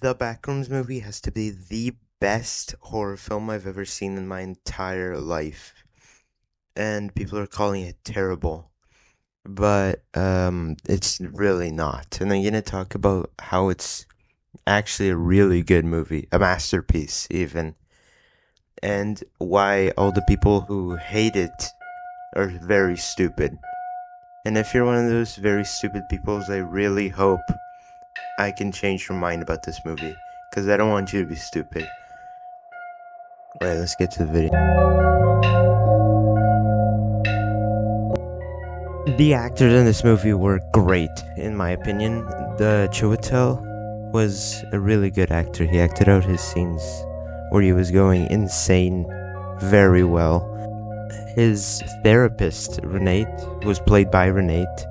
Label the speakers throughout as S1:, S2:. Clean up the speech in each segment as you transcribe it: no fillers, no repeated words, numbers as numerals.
S1: The Backrooms movie has to be the best horror film I've ever seen in my entire life. And people are calling it terrible. But it's really not. And I'm gonna talk about how it's actually a really good movie, a masterpiece even. And why all the people who hate it are very stupid. And if you're one of those very stupid people, I really hope I can change your mind about this movie. Because I don't want you to be stupid. Alright, let's get to the video. The actors in this movie were great, in my opinion. The Chiwetel was a really good actor. He acted out his scenes where he was going insane very well. His therapist, Renate, was played by Renate.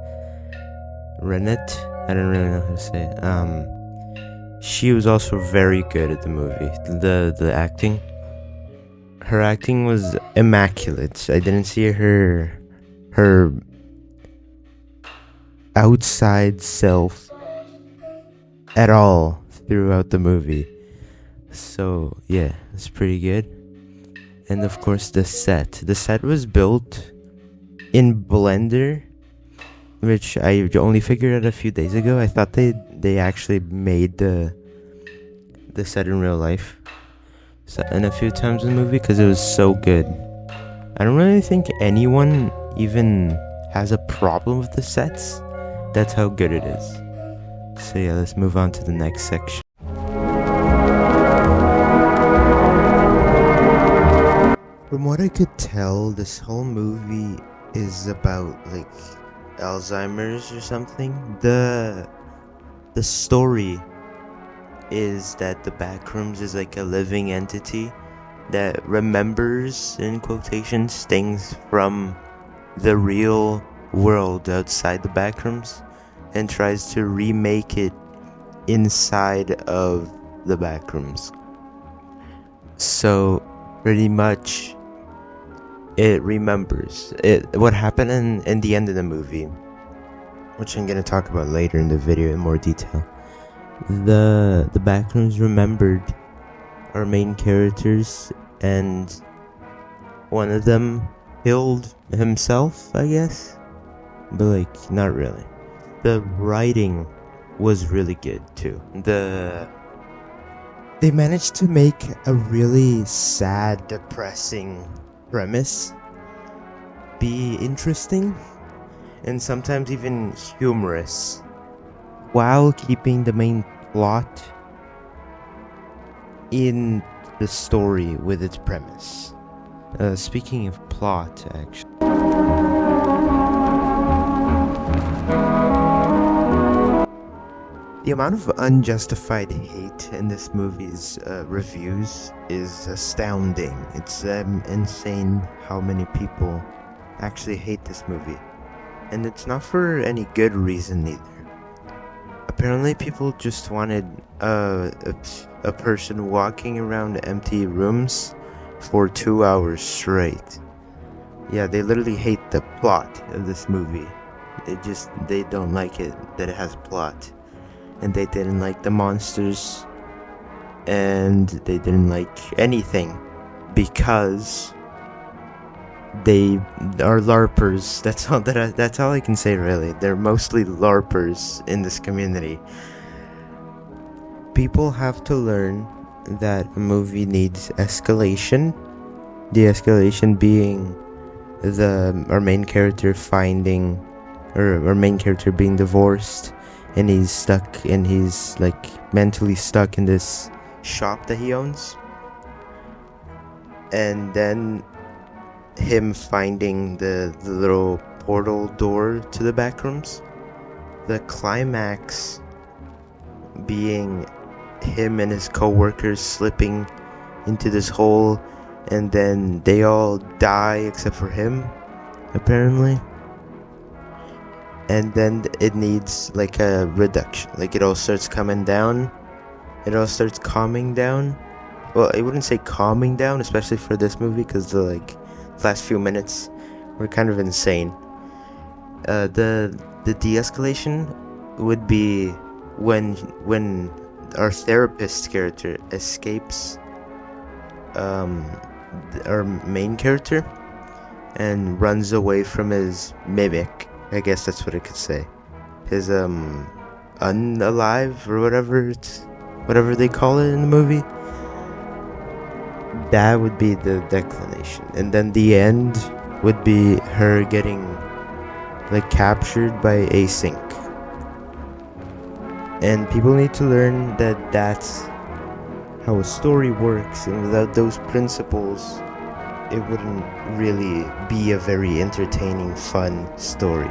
S1: I don't really know how to say it. She was also very good at the movie. The acting. Her acting was immaculate. I didn't see her outside self at all throughout the movie. So yeah, it's pretty good. And of course the set was built in Blender, which I only figured out a few days ago. I thought they actually made the set in real life and a few times in the movie because it was so good. I don't really think anyone even has a problem with the sets. That's how good it is. So yeah, let's move on to the next section. From what I could tell, this whole movie is about like Alzheimer's or something. The story is that the Backrooms is like a living entity that remembers, in quotations, things from the real world outside the Backrooms and tries to remake it inside of the Backrooms. So pretty much it remembers what happened in the end of the movie, which I'm gonna talk about later in the video in more detail. The Backrooms remembered our main characters, and one of them killed himself, I guess, but like not really. The writing was really good too. They managed to make a really sad, depressing premise be interesting and sometimes even humorous while keeping the main plot in the story with its premise. Speaking of plot, actually, the amount of unjustified hate in this movie's reviews is astounding. It's insane how many people actually hate this movie. And it's not for any good reason either. Apparently people just wanted a person walking around empty rooms for 2 hours straight. Yeah, they literally hate the plot of this movie. They don't like it that it has plot. And they didn't like the monsters. And they didn't like anything because they are LARPers. That's all I can say really. They're mostly LARPers in this community. People have to learn that a movie needs escalation. The escalation being our main character our main character being divorced, and he's like mentally stuck in this shop that he owns. And then him finding the little portal door to the Backrooms. The climax being him and his co-workers slipping into this hole, and then they all die except for him, apparently. And then it needs like a reduction. Like it all starts coming down. It all starts calming down. Well, I wouldn't say calming down, especially for this movie, because the last few minutes were kind of insane. The de-escalation would be when our therapist character escapes our main character and runs away from his mimic. I guess that's what I could say. His unalive or whatever they call it in the movie. That would be the declination, and then the end would be her getting like captured by async. And people need to learn that that's how a story works, and without those principles, it wouldn't really be a very entertaining, fun story.